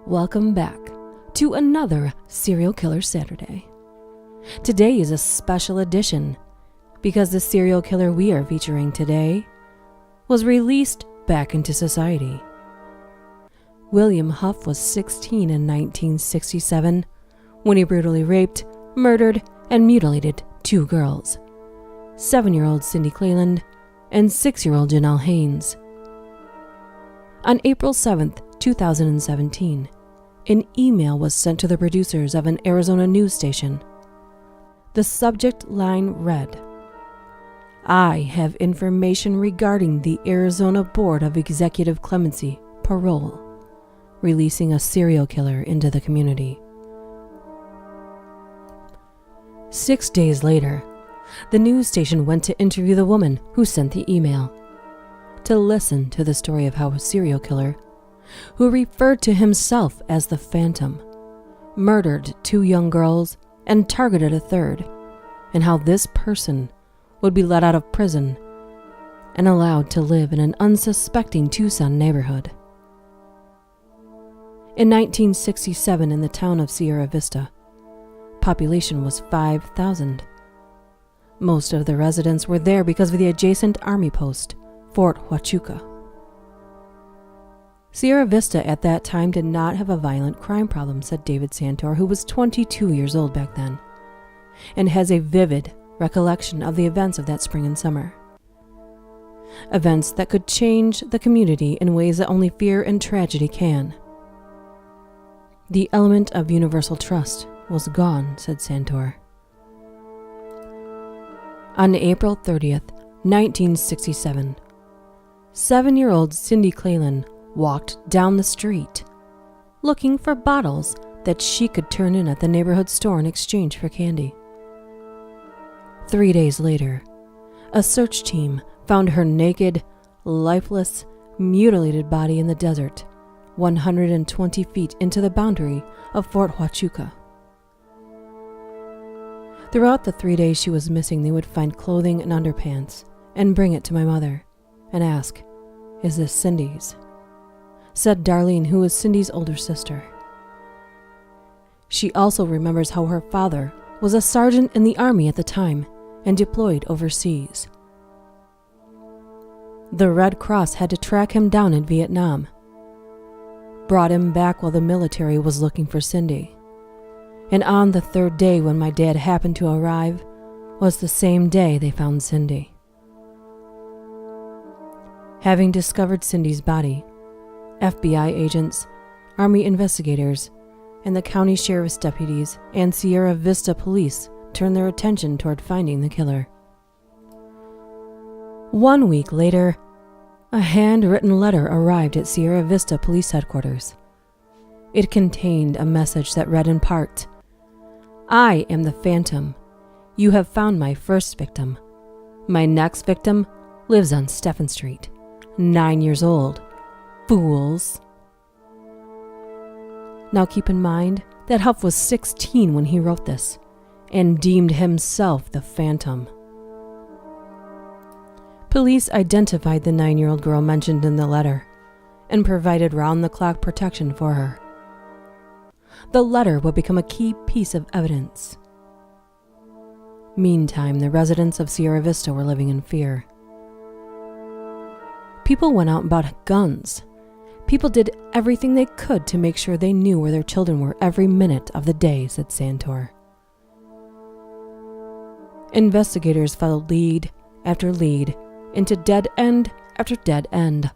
Welcome back to another Serial Killer Saturday. Today is a special edition because the serial killer we are featuring today was released back into society. William Huff was 16 in 1967 when he brutally raped, murdered, and mutilated two girls, 7-year-old Cindy Cleland and 6-year-old Janelle Haynes. On April 7th, 2017, an email was sent to the producers of an Arizona news station. The subject line read, "I have information regarding the Arizona Board of Executive Clemency, Parole, releasing a serial killer into the community." 6 days later, the news station went to interview the woman who sent the email, to listen to the story of how a serial killer, who referred to himself as the Phantom, murdered 2 young girls and targeted a third, and how this person would be let out of prison and allowed to live in an unsuspecting Tucson neighborhood. In 1967, in the town of Sierra Vista, population was 5,000. Most of the residents were there because of the adjacent army post, Fort Huachuca. Sierra Vista at that time did not have a violent crime problem, said David Santor, who was 22 years old back then, and has a vivid recollection of the events of that spring and summer. Events that could change the community in ways that only fear and tragedy can. The element of universal trust was gone, said Santor. On April 30th, 1967, 7-year-old Cindy Cleland walked down the street, looking for bottles that she could turn in at the neighborhood store in exchange for candy. 3 days later, a search team found her naked, lifeless, mutilated body in the desert, 120 feet into the boundary of Fort Huachuca. Throughout the 3 days she was missing, they would find clothing and underpants and bring it to my mother and ask, "Is this Cindy's?" said Darlene, who was Cindy's older sister. She also remembers how her father was a sergeant in the army at the time and deployed overseas. The Red Cross had to track him down in Vietnam, brought him back while the military was looking for Cindy. And on the 3rd day, when my dad happened to arrive, was the same day they found Cindy. Having discovered Cindy's body, FBI agents, Army investigators, and the county sheriff's deputies and Sierra Vista police turned their attention toward finding the killer. 1 week later, a handwritten letter arrived at Sierra Vista Police Headquarters. It contained a message that read in part, "I am the Phantom. You have found my first victim. My next victim lives on Stephen Street, 9 years old. Fools." Now keep in mind that Huff was 16 when he wrote this and deemed himself the Phantom. Police identified the 9-year-old girl mentioned in the letter and provided round-the-clock protection for her. The letter would become a key piece of evidence. Meantime, the residents of Sierra Vista were living in fear. People went out and bought guns. People did everything they could to make sure they knew where their children were every minute of the day, said Santor. Investigators followed lead after lead into dead end after dead end.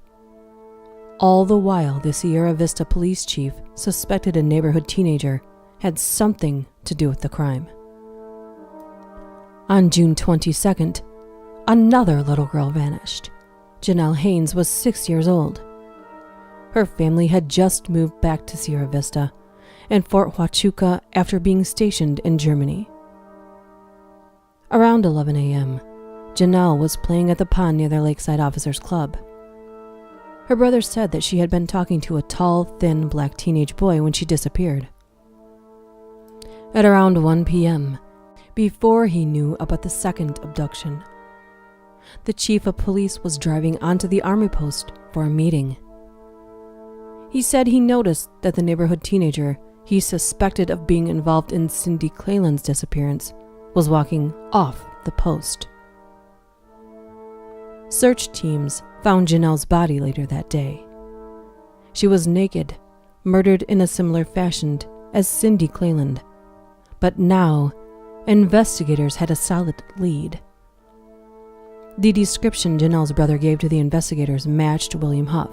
All the while, the Sierra Vista police chief suspected a neighborhood teenager had something to do with the crime. On June 22nd, another little girl vanished. Janelle Haynes was 6 years old. Her family had just moved back to Sierra Vista and Fort Huachuca after being stationed in Germany. Around 11 a.m., Janelle was playing at the pond near their Lakeside Officers Club. Her brother said that she had been talking to a tall, thin, black teenage boy when she disappeared. At around 1 p.m., before he knew about the second abduction, the chief of police was driving onto the army post for a meeting. He said he noticed that the neighborhood teenager he suspected of being involved in Cindy Clayland's disappearance was walking off the post. Search teams found Janelle's body later that day. She was naked, murdered in a similar fashion as Cindy Clayland, but now investigators had a solid lead. The description Janelle's brother gave to the investigators matched William Huff,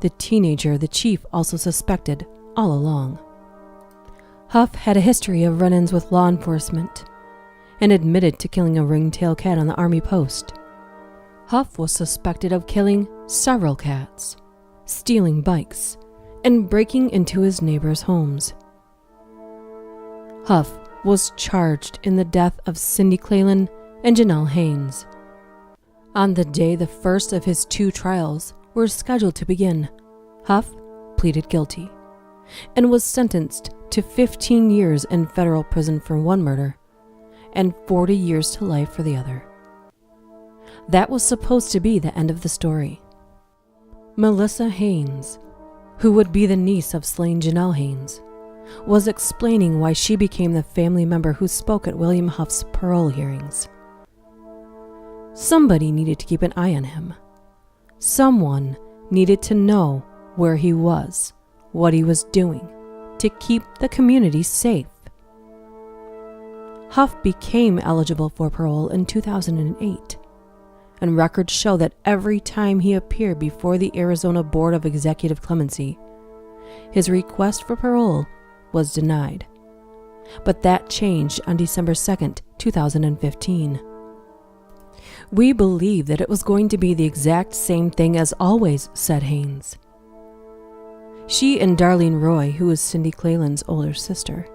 the teenager the chief also suspected all along. Huff had a history of run-ins with law enforcement and admitted to killing a ringtail cat on the army post. Huff was suspected of killing several cats, stealing bikes, and breaking into his neighbors' homes. Huff was charged in the death of Cindy Clayland and Janelle Haynes. On the day the first of his 2 trials were scheduled to begin, Huff pleaded guilty and was sentenced to 15 years in federal prison for one murder and 40 years to life for the other. That was supposed to be the end of the story. Melissa Haynes, who would be the niece of slain Janelle Haynes, was explaining why she became the family member who spoke at William Huff's parole hearings. Somebody needed to keep an eye on him. Someone needed to know where he was, what he was doing, to keep the community safe. Huff became eligible for parole in 2008, and records show that every time he appeared before the Arizona Board of Executive Clemency, his request for parole was denied. But that changed on December 2nd, 2015. We believe that it was going to be the exact same thing as always, said Haynes. She and Darlene Roy, who was Cindy Clayland's older sister,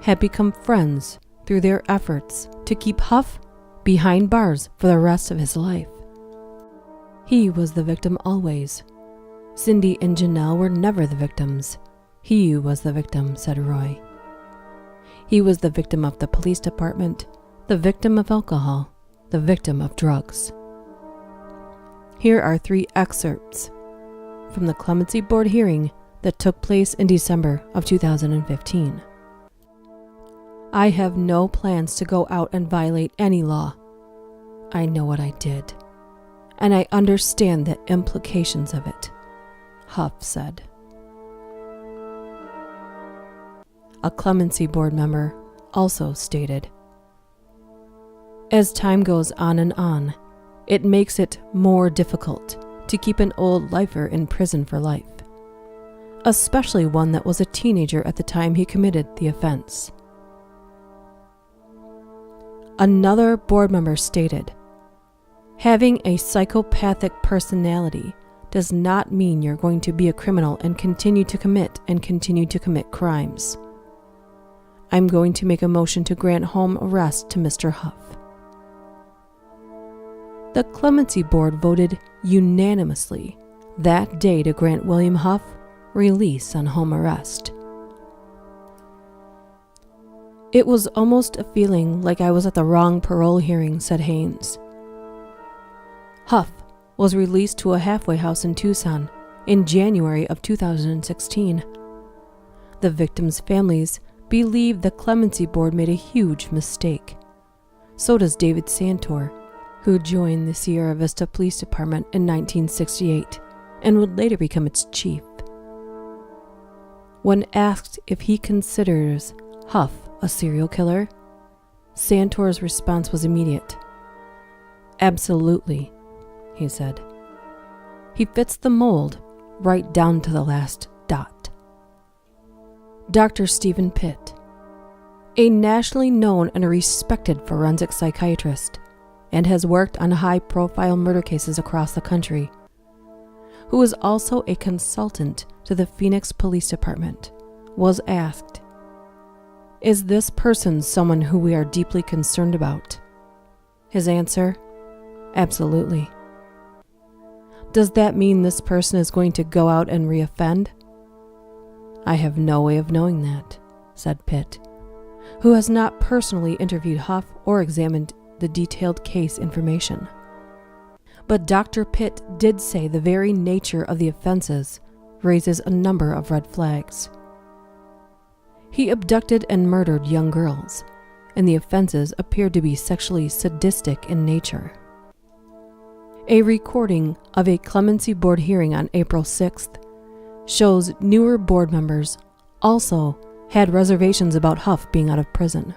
had become friends through their efforts to keep Huff behind bars for the rest of his life. He was the victim always. Cindy and Janelle were never the victims. He was the victim, said Roy. He was the victim of the police department, the victim of alcohol, the victim of drugs. Here are 3 excerpts from the Clemency Board hearing that took place in December of 2015. I have no plans to go out and violate any law. I know what I did, and I understand the implications of it, Huff said. A Clemency Board member also stated, as time goes on and on, it makes it more difficult to keep an old lifer in prison for life, especially one that was a teenager at the time he committed the offense. Another board member stated, having a psychopathic personality does not mean you're going to be a criminal and continue to commit crimes. I'm going to make a motion to grant home arrest to Mr. Huff. The Clemency Board voted unanimously that day to grant William Huff release on home arrest. It was almost a feeling like I was at the wrong parole hearing, said Haynes. Huff was released to a halfway house in Tucson in January of 2016. The victims' families believe the Clemency Board made a huge mistake. So does David Santor, who joined the Sierra Vista Police Department in 1968 and would later become its chief. When asked if he considers Huff a serial killer, Santor's response was immediate. Absolutely, he said. He fits the mold right down to the last dot. Dr. Stephen Pitt, a nationally known and respected forensic psychiatrist, and has worked on high-profile murder cases across the country, who is also a consultant to the Phoenix Police Department, was asked, is this person someone who we are deeply concerned about? His answer, absolutely. Does that mean this person is going to go out and reoffend? I have no way of knowing that, said Pitt, who has not personally interviewed Huff or examined the detailed case information. But Dr. Pitt did say the very nature of the offenses raises a number of red flags. He abducted and murdered young girls, and the offenses appeared to be sexually sadistic in nature. A recording of a clemency board hearing on April 6th shows newer board members also had reservations about Huff being out of prison.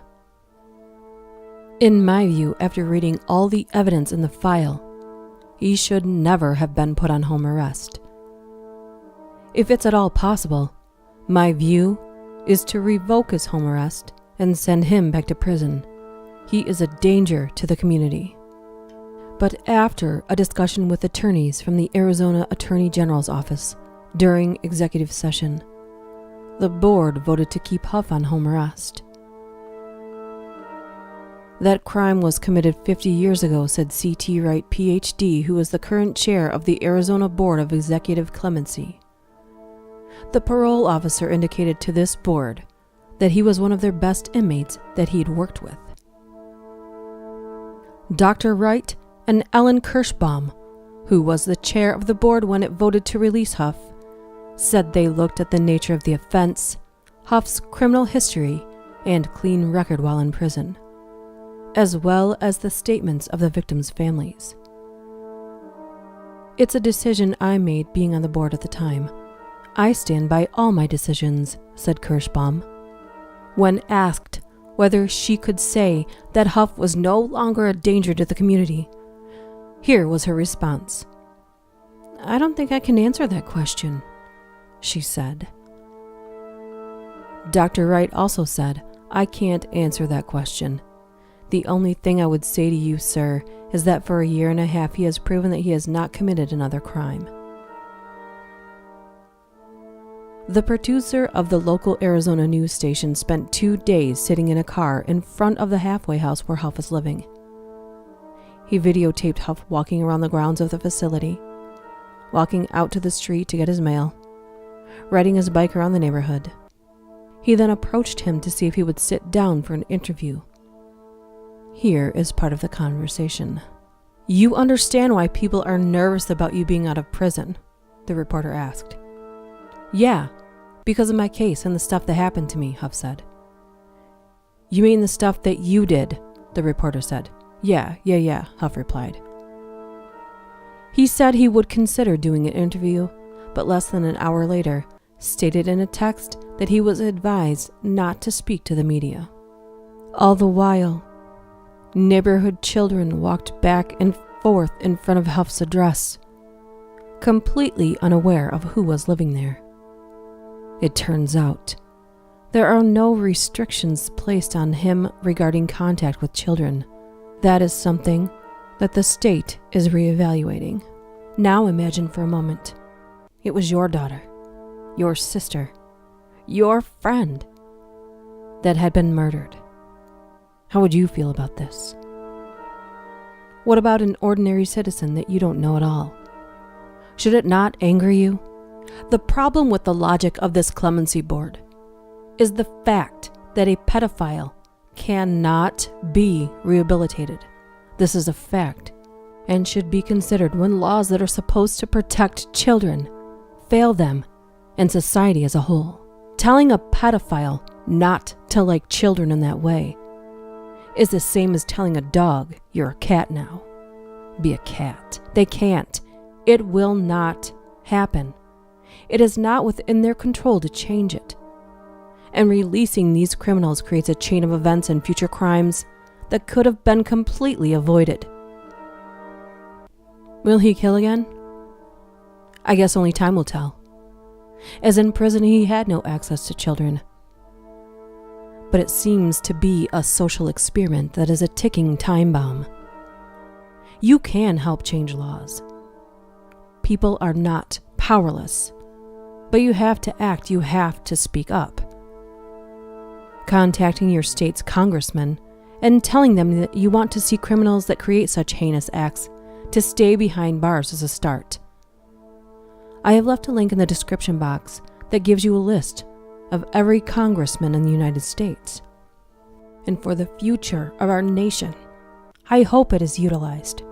In my view, after reading all the evidence in the file, he should never have been put on home arrest. If it's at all possible, my view is to revoke his home arrest and send him back to prison. He is a danger to the community. But after a discussion with attorneys from the Arizona Attorney General's office during executive session, the board voted to keep Huff on home arrest. That crime was committed 50 years ago, said C.T. Wright, Ph.D., who is the current chair of the Arizona Board of Executive Clemency. The parole officer indicated to this board that he was one of their best inmates that he'd worked with. Dr. Wright and Ellen Kirschbaum, who was the chair of the board when it voted to release Huff, said they looked at the nature of the offense, Huff's criminal history, and clean record while in prison, as well as the statements of the victims' families. It's a decision I made being on the board at the time. I stand by all my decisions, said Kirschbaum. When asked whether she could say that Huff was no longer a danger to the community, here was her response. I don't think I can answer that question, she said. Dr. Wright also said, I can't answer that question. The only thing I would say to you, sir, is that for a year and a half he has proven that he has not committed another crime. The producer of the local Arizona news station spent 2 days sitting in a car in front of the halfway house where Huff is living. He videotaped Huff walking around the grounds of the facility, walking out to the street to get his mail, riding his bike around the neighborhood. He then approached him to see if he would sit down for an interview. Here is part of the conversation. You understand why people are nervous about you being out of prison? The reporter asked. Yeah, because of my case and the stuff that happened to me, Huff said. You mean the stuff that you did? The reporter said. Yeah, Huff replied. He said he would consider doing an interview, but less than an hour later, stated in a text that he was advised not to speak to the media. All the while, neighborhood children walked back and forth in front of Huff's address, completely unaware of who was living there. It turns out, there are no restrictions placed on him regarding contact with children. That is something that the state is reevaluating. Now imagine for a moment, it was your daughter, your sister, your friend that had been murdered. How would you feel about this? What about an ordinary citizen that you don't know at all? Should it not anger you? The problem with the logic of this clemency board is the fact that a pedophile cannot be rehabilitated. This is a fact and should be considered when laws that are supposed to protect children fail them and society as a whole. Telling a pedophile not to like children in that way is the same as telling a dog you're a cat now. Be a cat. They can't. It will not happen. It is not within their control to change it. And releasing these criminals creates a chain of events and future crimes that could have been completely avoided. Will he kill again? I guess only time will tell. As in prison, he had no access to children. But it seems to be a social experiment that is a ticking time bomb. You can help change laws. People are not powerless, but you have to act, you have to speak up. Contacting your state's congressman and telling them that you want to see criminals that create such heinous acts to stay behind bars is a start. I have left a link in the description box that gives you a list of every congressman in the United States. And for the future of our nation, I hope it is utilized.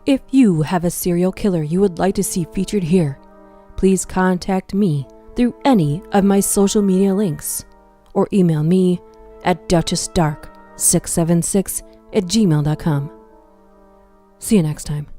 If you have a serial killer you would like to see featured here, please contact me through any of my social media links or email me at DuchessDark676@gmail.com. See you next time.